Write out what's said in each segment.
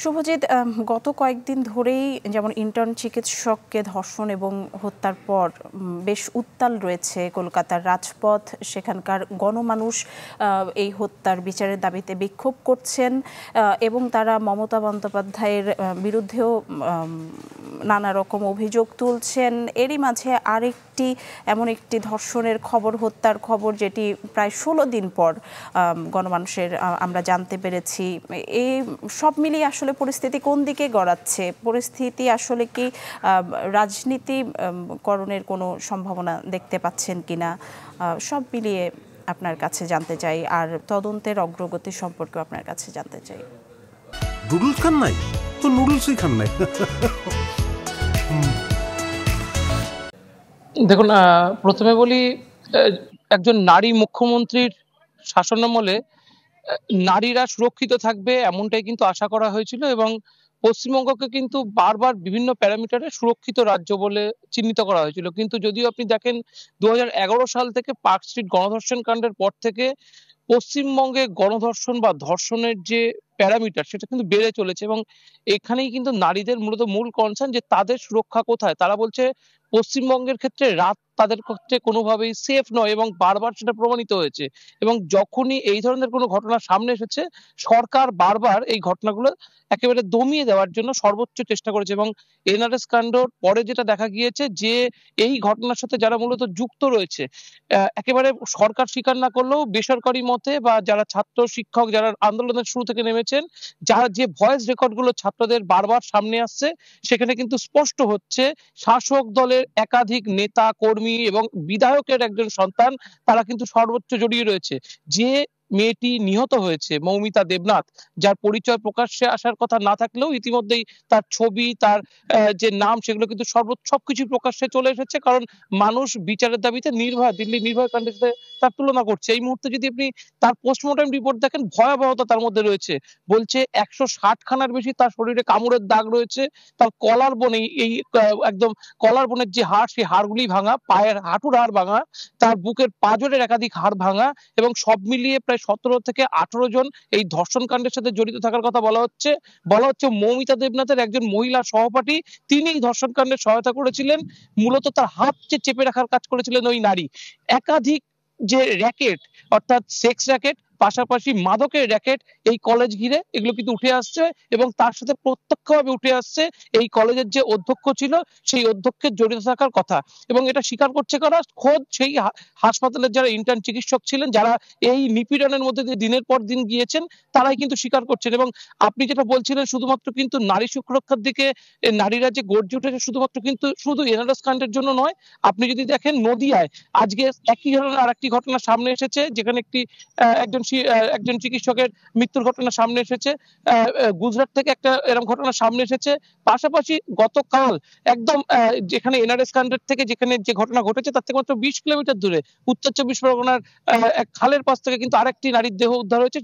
শুভজিৎ, গত কয়েকদিন ধরেই যেমন ইন্টার্ন চিকিৎসককে ধর্ষণ এবং হত্যার পর বেশ উত্তাল রয়েছে কলকাতার রাজপথ। সেখানকার গণমানুষ এই হত্যার বিচারের দাবিতে বিক্ষোভ করছেন এবং তারা মমতা বন্দ্যোপাধ্যায়ের বিরুদ্ধেও নানা রকম অভিযোগ তুলছেন। এরই মাঝে এমন একটি ধর্ষণের খবর, হত্যার খবর, যেটি প্রায় 16 দিন পর গণমানুষের আমরা জানতে পেরেছি। এই সব মিলিয়ে আসলে পরিস্থিতি কোন দিকে গড়াচ্ছে? পরিস্থিতি আসলে কি রাজনীতিকরণের কোনো সম্ভাবনা দেখতে পাচ্ছেন কিনা? সব মিলিয়ে আপনার কাছে জানতে চাই, আর তদন্তের অগ্রগতি সম্পর্কে আপনার কাছে জানতে চাই। নুডলস খান নাই তো নুডলসই খান নাই। দেখুন, প্রথমে বলি, একজন নারী মুখ্যমন্ত্রীর শাসনামলে নারীরা সুরক্ষিত থাকবে এমনটাই কিন্তু আশা করা হয়েছিল, এবং পশ্চিমবঙ্গকে কিন্তু বারবার বিভিন্ন প্যারামিটারে সুরক্ষিত রাজ্য বলে চিহ্নিত করা হয়েছিল। কিন্তু যদিও আপনি দেখেন 2011 সাল থেকে পার্ক স্ট্রিট গণধর্ষণ কাণ্ডের পর থেকে পশ্চিমবঙ্গে গণধর্ষণ বা ধর্ষণের যে প্যারামিটার সেটা কিন্তু বেড়ে চলেছে, এবং এখানেই কিন্তু নারীদের মূলত মূল কনসার্ন যে তাদের সুরক্ষা কোথায়। তারা বলছে পশ্চিমবঙ্গের ক্ষেত্রে রাত তাদের ক্ষেত্রে কোনোভাবেই সেফ নয়, এবং বারবার সেটা প্রমাণিত হয়েছে। এবং যখনই এই ধরনের কোনো ঘটনা সামনে এসেছে, সরকার বারবার এই ঘটনাগুলো একেবারে দমিয়ে দেওয়ার জন্য সর্বোচ্চ চেষ্টা করেছে। এবং এনআরএস কাণ্ডর পরে যেটা দেখা গিয়েছে যে এই ঘটনার সাথে যারা মূলত যুক্ত রয়েছে, একেবারে সরকার স্বীকার না করলেও বেসরকারি মতে বা যারা ছাত্র শিক্ষক যারা আন্দোলনের শুরু থেকে নেমেছেন, যারা যে ভয়েস রেকর্ড গুলো ছাত্রদের বারবার সামনে আসছে, সেখানে কিন্তু স্পষ্ট হচ্ছে শাসক দলের একাধিক নেতা কর্মী এবং বিধায়কের একজন সন্তান তারা কিন্তু সর্বোচ্চ জড়িয়ে রয়েছে। যে মেয়েটি নিহত হয়েছে মৌমিতা দেবনাথ, যার পরিচয় প্রকাশ্যে আসার কথা না থাকলেও ইতিমধ্যেই তার ছবি, তার যে নাম, সেগুলো কিন্তু সবকিছু প্রকাশ্যে চলে এসেছে, কারণ মানুষ বিচারের দাবিতে দিল্লি নির্ভয়া কাণ্ডের সাথে তার তুলনা করছে। এই মুহূর্তে যদি আপনি তার পোস্টমর্টম রিপোর্ট দেখেন, ভয়াবহতা তার মধ্যে রয়েছে। বলছে 160 খানার বেশি তার শরীরে কামড়ের দাগ রয়েছে, তার কলার বনে একদম কলার বনের যে হাড়, সেই হাড়গুলি ভাঙা, পায়ের হাঁটুর হাড় ভাঙা, তার বুকের পাঁজরের একাধিক হাড় ভাঙা, এবং সব মিলিয়ে প্রায় 17 থেকে 18 জন এই ধর্ষণ কাণ্ডের সাথে জড়িত থাকার কথা বলা হচ্ছে। মৌমিতা দেবনাথের একজন মহিলা সহপাঠী, তিনি এই ধর্ষণ কাণ্ডে সহায়তা করেছিলেন। মূলত তার হাত চেপে রাখার কাজ করেছিলেন ওই নারী। একাধিক যে র্যাকেট, অর্থাৎ সেক্স র্যাকেট, পাশাপাশি মাদকের র্যাকেট এই কলেজ ঘিরে এগুলো কিন্তু উঠে আসছে, এবং তার সাথে প্রত্যক্ষভাবে উঠে আসছে এই কলেজের যে অধ্যক্ষ ছিল, সেই অধ্যক্ষের জড়িত থাকার কথা। এবং এটা স্বীকার করছে কারা? খোদ সেই হাসপাতালের যারা ইন্টার্ন চিকিৎসক ছিলেন, যারা এই নিপীড়নের মধ্যে দিয়ে দিনের পর দিন গিয়েছেন, তারাই কিন্তু স্বীকার করছেন। এবং আপনি যেটা বলছিলেন, শুধুমাত্র কিন্তু নারী সুরক্ষার দিকে নারীরা যে গর্জে উঠেছে, শুধু এনআরএস কাণ্ডের জন্য নয়। আপনি যদি দেখেন নদিয়ায় আজকে একই ধরনের আরেকটি ঘটনা সামনে এসেছে, যেখানে একজন চিকিৎসকের মৃত্যুর ঘটনা সামনে এসেছে। গুজরাট থেকে একটা এরকম ঘটনা সামনে এসেছে। পাশাপাশি গতকাল একদম যেখানে এনআরএস কাণ্ডের থেকে যেখানে যে ঘটনা ঘটেছে, তার থেকে মাত্র 20 কিলোমিটার দূরে উত্তর 24 পরগনার এক খালের পাশ থেকে কিন্তু আরেকটি নারীর দেহ উদ্ধার হয়েছে,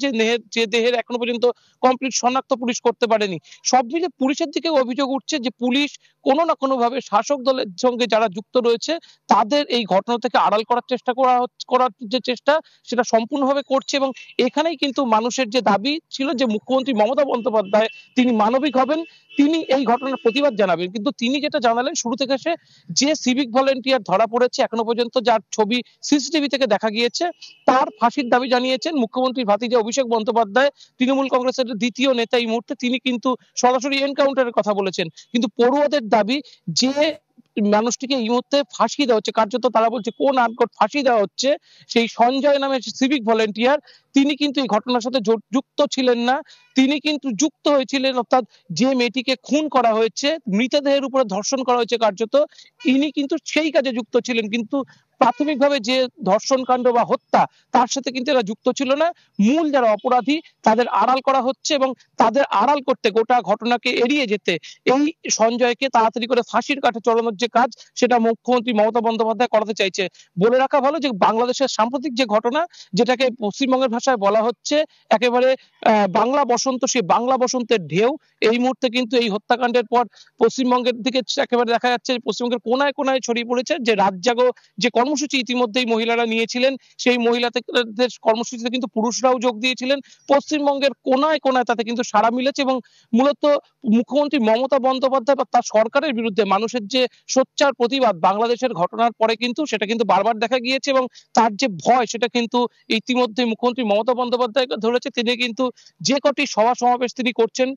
যে দেহের এখনো পর্যন্ত কমপ্লিট শনাক্ত পুলিশ করতে পারেনি। সব মিলে পুলিশের দিকে অভিযোগ উঠছে যে পুলিশ কোনো না কোনো ভাবে শাসক দলের সঙ্গে যারা যুক্ত রয়েছে, তাদের এই ঘটনা থেকে আড়াল করার যে চেষ্টা, সেটা সম্পূর্ণভাবে করছে। এবং এখানেই কিন্তু মানুষের যে দাবি ছিল যে মুখ্যমন্ত্রী মমতা বন্দ্যোপাধ্যায় তিনি মানবিক হবেন, তিনি এই ঘটনার প্রতিবাদ জানাবেন। কিন্তু তিনি যেটা জানালেন শুরু থেকে, যে সিভিক ভলেন্টিয়ার ধরা পড়েছে এখনো পর্যন্ত, যার ছবি সিসিটিভি থেকে দেখা গিয়েছে, তার ফাঁসির দাবি জানিয়েছেন মুখ্যমন্ত্রীর ভাতিজা অভিষেক বন্দ্যোপাধ্যায়, তৃণমূল কংগ্রেসের দ্বিতীয় নেতা এই মুহূর্তে। তিনি কিন্তু সরাসরি এনকাউন্টারের কথা বলেছেন। কিন্তু পড়ুয়াদের দাবি যে মানুষটিকে এই মুহূর্তে ফাঁসি দেওয়া হচ্ছে, কার্যত তারা বলছে কোন আনকোট ফাঁসি দেওয়া হচ্ছে, সেই সঞ্জয় নামের সিভিক ভলেন্টিয়ার, তিনি কিন্তু এই ঘটনার সাথে যুক্ত ছিলেন না। তিনি কিন্তু যুক্ত হয়েছিলেন, অর্থাৎ যে মেয়েটিকে খুন করা হয়েছে, মৃতদেহের উপরে ধর্ষণ করা হয়েছে কার্যত, ইনি কিন্তু সেই কাজে যুক্ত ছিলেন। কিন্তু প্রাথমিকভাবে যে ধর্ষণ কাণ্ড বা হত্যা, তার সাথে কিন্তু এরা যুক্ত ছিল না। মূল যারা অপরাধী, তাদের আড়াল করা হচ্ছে, এবং তাদের আড়াল করতে, গোটা ঘটনাকে এড়িয়ে যেতে এই সঞ্জয়কে তাড়াতাড়ি করে ফাঁসির কাঠে চড়ানোর যে কাজ, সেটা মুখ্যমন্ত্রী মমতা বন্দ্যোপাধ্যায় করাতে চাইছে। বলে রাখা ভালো যে বাংলাদেশের সাম্প্রতিক যে ঘটনা, যেটাকে পশ্চিমবঙ্গের ভাষায় বলা হচ্ছে একেবারে বাংলা বসন্ত, সেই বাংলা বসন্তের ঢেউ এই মুহূর্তে কিন্তু এই হত্যাকাণ্ডের পর পশ্চিমবঙ্গের দিকে একেবারে দেখা যাচ্ছে, পশ্চিমবঙ্গের কোনায় কোনায় ছড়িয়ে পড়েছে। যে রাত জাগো যে কর্মসূচি ইতিমধ্যেই মহিলারা নিয়েছিলেন। সেই মহিলাদের কর্মসূচিতে কিন্তু পুরুষরাও যোগ দিয়েছিলেন। পশ্চিমবঙ্গের কোনায় কোনায় তাতে কিন্তু সাড়া মিলেছে এবং মূলত মুখ্যমন্ত্রী মমতা বন্দ্যোপাধ্যায় বা তার সরকারের বিরুদ্ধে মানুষের যে সোচ্চার প্রতিবাদ বাংলাদেশের ঘটনার পরে কিন্তু সেটা কিন্তু বারবার দেখা গিয়েছে এবং তার যে ভয় সেটা কিন্তু ইতিমধ্যে মুখ্যমন্ত্রী মমতা বন্দ্যোপাধ্যায়কে ধরেছে। তিনি কিন্তু যে কটি সভা সমাবেশ তিনি করছেন,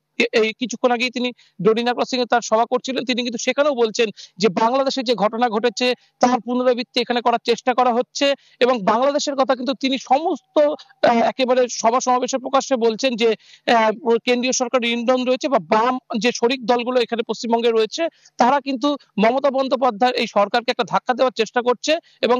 এই কিছুক্ষণ আগেই তিনি ডোরিনা ক্রসিং এ তার সভা করছিলেন, তিনি কিন্তু সেখানেও বলছেন যে বাংলাদেশে যে ঘটনা ঘটেছে তার পুনরাবৃত্তি এখানে করার চেষ্টা করা হচ্ছে এবং বাংলাদেশের কথা কিন্তু তিনি সমস্ত একেবারে সভা সমাবেশে প্রকাশ্যে বলছেন যে কেন্দ্রীয় সরকারের ইন্ধন রয়েছে বা বাম যে শরিক দলগুলো এখানে পশ্চিমবঙ্গে রয়েছে তারা কিন্তু মমতা বন্দ্যোপাধ্যায়ের এই সরকারকে একটা ধাক্কা দেওয়ার চেষ্টা করছে এবং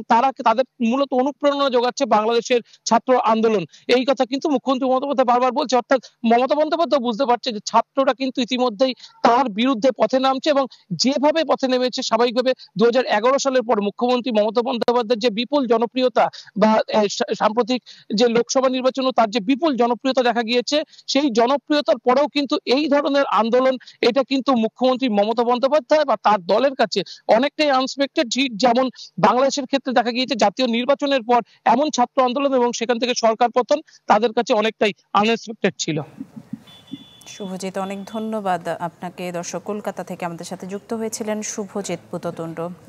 তাদের মূলত অনুপ্রেরণা যোগাচ্ছে বাংলাদেশের ছাত্র আন্দোলন। এই কথা কিন্তু মুখ্যমন্ত্রী মমতা বন্দ্যোপাধ্যায় বারবার বলছে, অর্থাৎ মমতা বন্দ্যোপাধ্যায় বুঝতে পারছে যে ছাত্ররা কিন্তু ইতিমধ্যেই তার বিরুদ্ধে পথে নামছে এবং যেভাবে পথে নেমেছে স্বাভাবিকভাবে 2011 সালের পর মুখ্যমন্ত্রী মমতা বন্দ্যোপাধ্যায়ের যে বিপুল জনপ্রিয়তা বা সাম্প্রতিক যে লোকসভা নির্বাচনও তার যে বিপুল জনপ্রিয়তা দেখা গিয়েছে, সেই জনপ্রিয়তার পরেও কিন্তু এই ধরনের আন্দোলন এটা কিন্তু মুখ্যমন্ত্রী মমতা বন্দ্যোপাধ্যায় বা তার দলের কাছে অনেকটাই আনএক্সপেক্টেড। যেমন বাংলাদেশের ক্ষেত্রে দেখা গিয়েছে জাতীয় নির্বাচনের পর এমন ছাত্র আন্দোলন এবং সেখান থেকে সরকার পতন তাদের কাছে অনেকটাই আনএক্সপেক্টেড ছিল। শুভজিৎ, অনেক ধন্যবাদ আপনাকে। দর্শক, কলকাতা থেকে আমাদের সাথে যুক্ত হয়েছিলেন শুভজিৎ পুততুণ্ড।